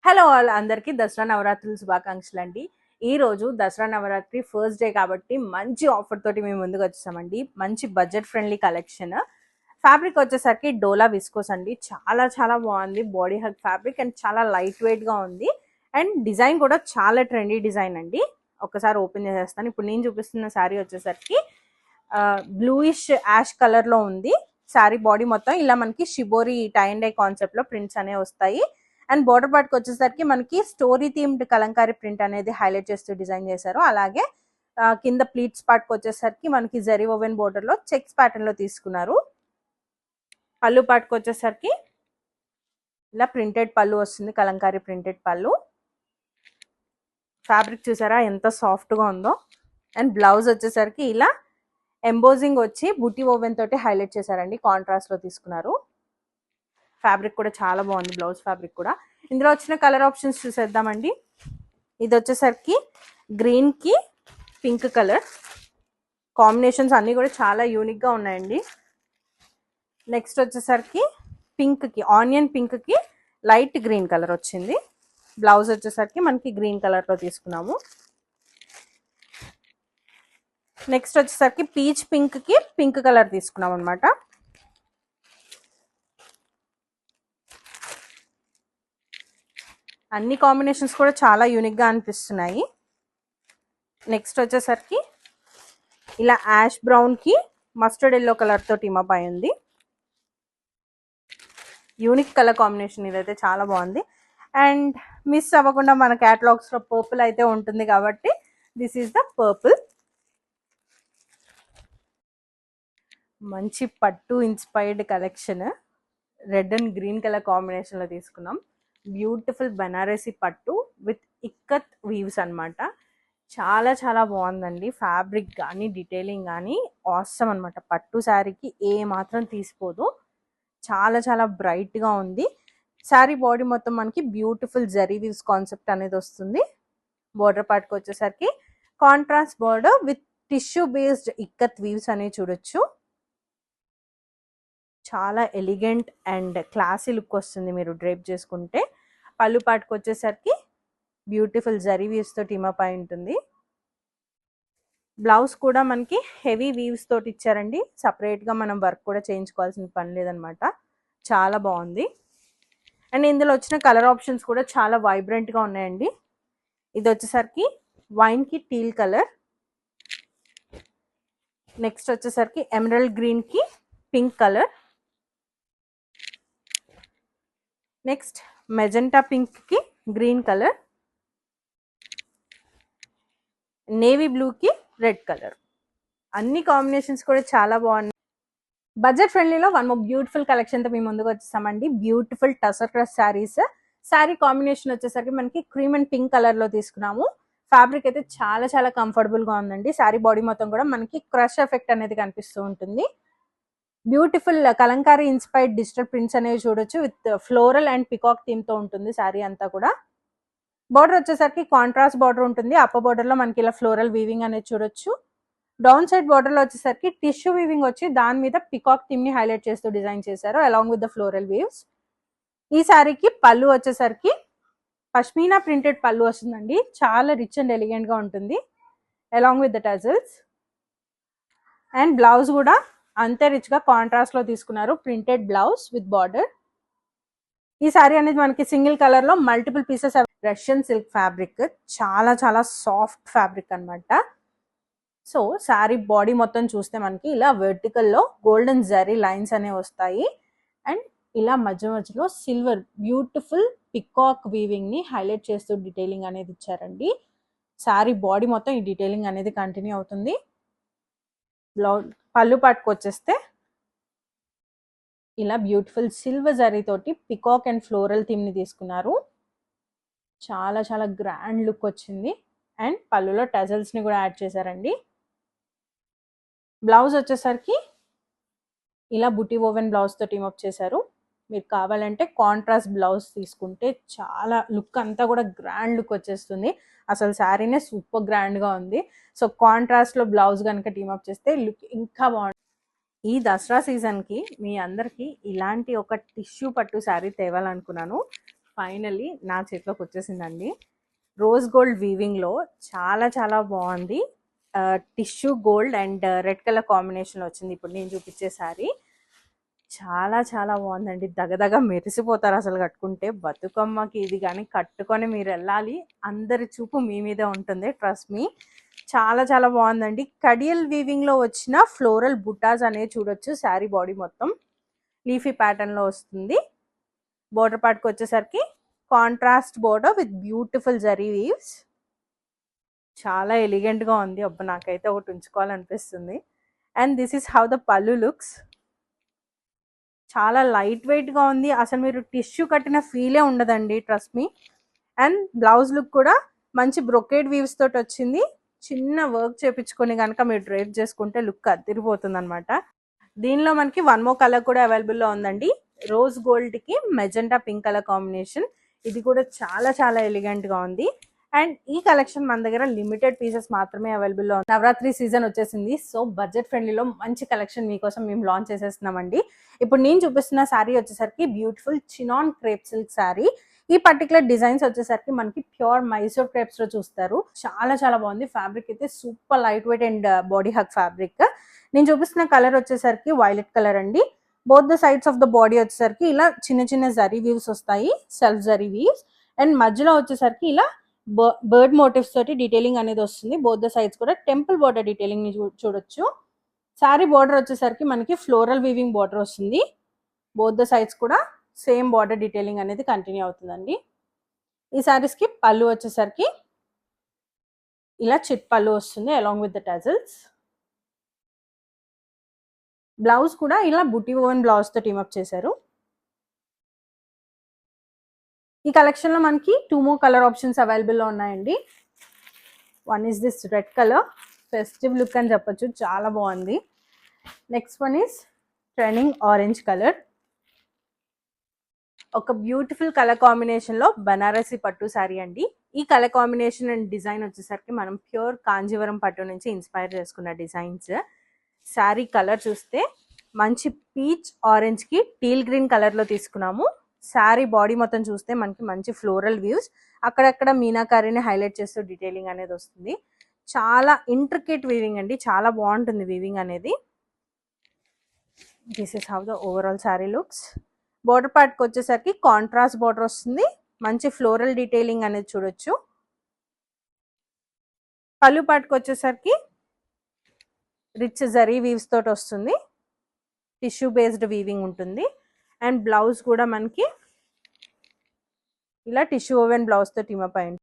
Hello all అందరికీ దసరా నవరాత్రుల శుభాకాంక్షలు అండి. ఈ రోజు దసరా నవరాత్రి ఫస్ట్ డే కాబట్టి మంచి ఆఫర్ తోటి మేము ముందుకు వచ్చేసామండి. మంచి బడ్జెట్ ఫ్రెండ్లీ కలెక్షన్. ఫ్యాబ్రిక్ వచ్చేసరికి డోలా విస్కోస్ అండి. చాలా చాలా బాగుంది. బాడీ హగ్ ఫ్యాబ్రిక్ అండ్ చాలా లైట్ వెయిట్ గా ఉంది. అండ్ డిజైన్ కూడా చాలా ట్రెండీ డిజైన్ అండి. ఒకసారి ఓపెన్ చేసేస్తాను. ఇప్పుడు నేను చూపిస్తున్న శారీ వచ్చేసరికి బ్లూయిష్ యాష్ కలర్ లో ఉంది. శారీ బాడీ మొత్తం ఇలా మనకి shibori tie and dye concept లో ప్రింట్స్ అనేవి వస్తాయి. అండ్ బోర్డర్ పార్ట్కి వచ్చేసరికి మనకి స్టోరీ థీమ్డ్ కలంకారీ ప్రింట్ అనేది హైలైట్ చేస్తూ డిజైన్ చేశారు. అలాగే కింద ప్లీట్స్ పార్ట్కి వచ్చేసరికి మనకి జరీ ఓవెన్ బోర్డర్ లో చెక్స్ ప్యాటర్న్ లో తీసుకున్నారు. పళ్ళు పార్ట్కి వచ్చేసరికి ఇలా ప్రింటెడ్ పళ్ళు వస్తుంది, కలంకారీ ప్రింటెడ్ పళ్ళు. ఫ్యాబ్రిక్ చూసారా ఎంత సాఫ్ట్ గా ఉందో. అండ్ బ్లౌజ్ వచ్చేసరికి ఇలా ఎంబోజింగ్ వచ్చి బుటీ ఓవెన్ తోటి హైలైట్ చేశారండి, కాంట్రాస్ట్ లో తీసుకున్నారు. ఫ్యాబ్రిక్ కూడా చాలా బాగుంది, బ్లౌజ్ ఫ్యాబ్రిక్ కూడా. ఇందులో వచ్చిన కలర్ ఆప్షన్స్ చూసేద్దామండి. ఇది వచ్చేసరికి గ్రీన్ కి పింక్ కలర్ కాంబినేషన్స్ అన్ని కూడా చాలా యూనిక్ గా ఉన్నాయండి. నెక్స్ట్ వచ్చేసరికి పింక్ కి ఆనియన్ పింక్ కి లైట్ గ్రీన్ కలర్ వచ్చింది. బ్లౌజ్ వచ్చేసరికి మనకి గ్రీన్ కలర్ లో తీసుకున్నాము. నెక్స్ట్ వచ్చేసరికి పీచ్ పింక్ కి పింక్ కలర్ తీసుకున్నాం అనమాట. అన్ని కాంబినేషన్స్ కూడా చాలా యూనిక్ గా అనిపిస్తున్నాయి. నెక్స్ట్ వచ్చేసరికి ఇలా యాష్ బ్రౌన్ కి మస్టర్డ్ ఎల్లో కలర్ తో టీమప్ అయి ఉంది. యూనిక్ కలర్ కాంబినేషన్ ఇదైతే చాలా బాగుంది. అండ్ మిస్ అవ్వకుండా మన క్యాటలాగ్స్ లో పర్పుల్ అయితే ఉంటుంది కాబట్టి దిస్ ఈస్ ద పర్పుల్. మంచి పట్టు inspired collection, red and green colour combination లో తీసుకున్నాం. బ్యూటిఫుల్ బనారసి పట్టు విత్ ఇక్కత్ వీవ్స్ అనమాట. చాలా చాలా బాగుందండి. ఫ్యాబ్రిక్ కానీ డీటెయిలింగ్ కానీ ఆసమ్ అనమాట. పట్టు శారీకి ఏ మాత్రం తీసిపోదు. చాలా చాలా బ్రైట్ గా ఉంది. శారీ బాడీ మొత్తం మనకి బ్యూటిఫుల్ జరీ వీవ్స్ కాన్సెప్ట్ అనేది వస్తుంది. బోర్డర్ పార్ట్కి వచ్చేసరికి contrast border with tissue based ikat weaves అనేవి చూడొచ్చు. చాలా ఎలిగెంట్ అండ్ క్లాసీ లుక్ వస్తుంది మీరు డ్రేప్ చేసుకుంటే. పళ్ళు పాటుకు వచ్చేసరికి బ్యూటిఫుల్ జరీ వీవ్స్ తో టీమప్ అయి ఉంటుంది. బ్లౌజ్ కూడా మనకి హెవీ వీవ్స్ తోటి ఇచ్చారండి. సపరేట్ గా మనం వర్క్ కూడా చేయించుకోవాల్సిన పని లేదనమాట. చాలా బాగుంది. అండ్ ఇందులో వచ్చిన కలర్ ఆప్షన్స్ కూడా చాలా వైబ్రెంట్ గా ఉన్నాయండి. ఇది వచ్చేసరికి వైన్ కి టీల్ కలర్. నెక్స్ట్ వచ్చేసరికి ఎమరల్డ్ గ్రీన్ కి pink colour. Next magenta pink కి గ్రీన్ కలర్. నేవీ బ్లూ కి రెడ్ కలర్. అన్ని కాంబినేషన్స్ కూడా చాలా బాగున్నాయి. బడ్జెట్ ఫ్రెండ్లీలో వన్ మోర్ బ్యూటిఫుల్ కలెక్షన్ తో మేము ముందుకు వచ్చేసామండి. Beautiful tussar crush sarees. Saree combination వచ్చేసరికి మనకి క్రీమ్ అండ్ పింక్ కలర్ లో తీసుకున్నాము. ఫ్యాబ్రిక్ అయితే చాలా చాలా కంఫర్టబుల్ గా ఉందండి. శారీ బాడీ మొత్తం కూడా మనకి క్రష్ ఎఫెక్ట్ అనేది కనిపిస్తూ ఉంటుంది. Beautiful Kalamkari inspired digital prints అనేవి చూడొచ్చు. With floral and peacock theme తో ఉంటుంది శారీ అంతా కూడా. బార్డర్ వచ్చేసరికి కాంట్రాస్ట్ బార్డర్ ఉంటుంది. అప్పర్ బార్డర్ లో మనకి ఇలా ఫ్లోరల్ వీవింగ్ అనేది చూడొచ్చు. డౌన్ సైడ్ బార్డర్ లో వచ్చేసరికి టిష్యూ వీవింగ్ వచ్చి దాని మీద పికాక్ థీమ్ ని హైలైట్ చేస్తూ డిజైన్ చేశారు along with the floral weaves. ఈ శారీకి పళ్ళు వచ్చేసరికి పష్మీనా ప్రింటెడ్ పళ్ళు వస్తుందండి. చాలా రిచ్ అండ్ ఎలిగెంట్ గా ఉంటుంది along with the tassels. And blouse కూడా అంతే రిచ్ గా కాంట్రాస్ట్ లో తీసుకున్నారు. Printed blouse with border. ఈ శారీ అనేది మనకి సింగిల్ కలర్ లో multiple pieces. Russian silk fabric, చాలా చాలా సాఫ్ట్ ఫ్యాబ్రిక్ అనమాట. సో శారీ బాడీ మొత్తం చూస్తే మనకి ఇలా వెర్టికల్ లో గోల్డెన్ జరీ లైన్స్ అనేవి వస్తాయి. అండ్ ఇలా మధ్య మధ్యలో సిల్వర్ బ్యూటిఫుల్ పికాక్ వీవింగ్ ని హైలైట్ చేస్తూ డీటెయిలింగ్ అనేది ఇచ్చారండి. శారీ బాడీ మొత్తం ఈ డీటెయిలింగ్ అనేది కంటిన్యూ అవుతుంది. పళ్ళు పాటుకు వచ్చేస్తే ఇలా బ్యూటిఫుల్ సిల్వర్ జరీ తోటి పికాక్ అండ్ ఫ్లోరల్ థీమ్ ని తీసుకున్నారు. చాలా చాలా గ్రాండ్ లుక్ వచ్చింది. అండ్ పళ్ళులో టజల్స్ ని కూడా యాడ్ చేశారండి. బ్లౌజ్ వచ్చేసరికి ఇలా బుటీ ఓవెన్ బ్లౌజ్ తో టీమప్ చేశారు. మీరు కావాలంటే కాంట్రాస్ట్ బ్లౌజ్ తీసుకుంటే చాలా లుక్ అంతా కూడా గ్రాండ్ లుక్ వచ్చేస్తుంది. అసలు శారీనే సూపర్ గ్రాండ్ గా ఉంది. సో కాంట్రాస్ట్ లో బ్లౌజ్ కనుక టీమప్ చేస్తే లుక్ ఇంకా బాగుంటుంది. ఈ దసరా సీజన్ కి మీ అందరికి ఇలాంటి ఒక టిష్యూ పట్టు శారీ తేవాలనుకున్నాను. ఫైనల్లీ నా చేతిలోకి వచ్చేసిందండి. రోజ్ గోల్డ్ వీవింగ్లో చాలా చాలా బాగుంది. Tissue gold and red colour combination వచ్చింది ఇప్పుడు నేను చూపించే శారీ. చాలా చాలా బాగుందండి. దగదగ మెరిసిపోతారు అసలు కట్టుకుంటే. బతుకమ్మకి ఇది కానీ కట్టుకొని మీరు వెళ్ళాలి, అందరి చూపు మీ మీదే ఉంటుంది, ట్రస్ట్ మీ. చాలా చాలా బాగుందండి. కడియల్ వీవింగ్లో వచ్చిన ఫ్లోరల్ బుటాస్ అనేవి చూడొచ్చు. శారీ బాడీ మొత్తం లీఫీ ప్యాటర్న్లో వస్తుంది. బోర్డర్ పార్ట్కి వచ్చేసరికి contrast border with beautiful zari weaves. చాలా ఎలిగెంట్గా ఉంది. అబ్బా నాకైతే ఒకటి ఉంచుకోవాలనిపిస్తుంది. And this is how the pallu looks. చాలా లైట్ వెయిట్గా ఉంది. అసలు మీరు టిష్యూ కట్టిన ఫీలే ఉండదండి, trust me. And blouse look కూడా మంచి బ్రొకేడ్ వీవ్స్ తోటి వచ్చింది. చిన్న వర్క్ చేపించుకొని కనుక మీరు డ్రైప్ చేసుకుంటే లుక్ అదిరిపోతుంది అనమాట. దీనిలో మనకి వన్ మోర్ కలర్ కూడా అవైలబుల్లో ఉందండి. రోజ్ గోల్డ్కి మెజెంటా పింక్ కలర్ కాంబినేషన్. ఇది కూడా చాలా చాలా ఎలిగెంట్గా ఉంది. అండ్ ఈ కలెక్షన్ మన దగ్గర లిమిటెడ్ పీసెస్ మాత్రమే అవైలబుల్లో ఉంది. నవరాత్రి సీజన్ వచ్చేసింది. సో బడ్జెట్ ఫ్రెండ్లీలో మంచి కలెక్షన్ మీకోసం మేము లాంచ్ చేసేస్తున్నామండి. ఇప్పుడు నేను చూపిస్తున్న శారీ వచ్చేసరికి beautiful chinon crepe silk sari. ఈ పర్టికులర్ డిజైన్స్ వచ్చేసరికి మనకి ప్యూర్ మైసూర్ క్రేప్స్ లో చూస్తారు. చాలా చాలా బాగుంది. ఫ్యాబ్రిక్ అయితే super light weight and body hug fabric. నేను చూపిస్తున్న కలర్ వచ్చేసరికి వైలెట్ కలర్ అండి. Both the sides of the body వచ్చేసరికి ఇలా చిన్న చిన్న జరీ వీవ్స్ వస్తాయి, సెల్ఫ్ జరీ వీవ్స్. అండ్ మధ్యలో వచ్చేసరికి ఇలా బర్డ్ మోటివ్స్ తోటి డీటెయిలింగ్ అనేది వస్తుంది. బోత్ ద సైడ్స్ కూడా టెంపుల్ బార్డర్ డీటెయిలింగ్ ని చూడొచ్చు. శారీ బార్డర్ వచ్చేసరికి మనకి ఫ్లోరల్ వీవింగ్ బార్డర్ వస్తుంది. బోత్ ద సైడ్స్ కూడా సేమ్ బార్డర్ డీటెయిలింగ్ అనేది కంటిన్యూ అవుతుందండి. ఈ శారీస్కి పళ్ళు వచ్చేసరికి ఇలా చిట్ పళ్ళు వస్తుంది along with the tassels. Blouse కూడా ఇలా బుటీ ఓవెన్ బ్లౌజ్ తో టీమప్ చేశారు. ఈ కలెక్షన్ లో మనకి 2 more కలర్ ఆప్షన్స్ అవైలబుల్ లో ఉన్నాయండి. One is this red colour, festive look అని చెప్పొచ్చు, చాలా బాగుంది. Next one is trending orange colour. ఒక బ్యూటిఫుల్ కలర్ కాంబినేషన్ లో బనారసి పట్టు శారీ అండి. ఈ కలర్ కాంబినేషన్ అండ్ డిజైన్ వచ్చేసరికి మనం ప్యూర్ కాంజీవరం పట్టు నుంచి ఇన్స్పైర్ చేసుకున్న డిజైన్స్. శారీ కలర్ చూస్తే మంచి పీచ్ ఆరెంజ్ కి టీల్ గ్రీన్ కలర్ లో తీసుకున్నాము. శారీ బాడీ మొత్తం చూస్తే మనకి మంచి ఫ్లోరల్ వ్యూస్, అక్కడక్కడ మీనాకారీని హైలైట్ చేస్తూ డీటెయిలింగ్ అనేది వస్తుంది. చాలా ఇంట్రికేట్ వీవింగ్ అండి, చాలా బాగుంటుంది వీవింగ్ అనేది. This is how the overall sari looks. Border పార్ట్కి వచ్చేసరికి కాంట్రాస్ట్ బోర్డర్ వస్తుంది. మంచి ఫ్లోరల్ డీటెయిలింగ్ అనేది చూడొచ్చు. పళ్ళు పార్ట్కి వచ్చేసరికి రిచ్ జరీ వీవ్స్ తోటి వస్తుంది. టిష్యూ బేస్డ్ వీవింగ్ ఉంటుంది. అండ్ బ్లౌజ్ కూడా మనకి ఇలా టిష్యూ ఓవెన్ బ్లౌజ్ తో టీమప్ అయింది.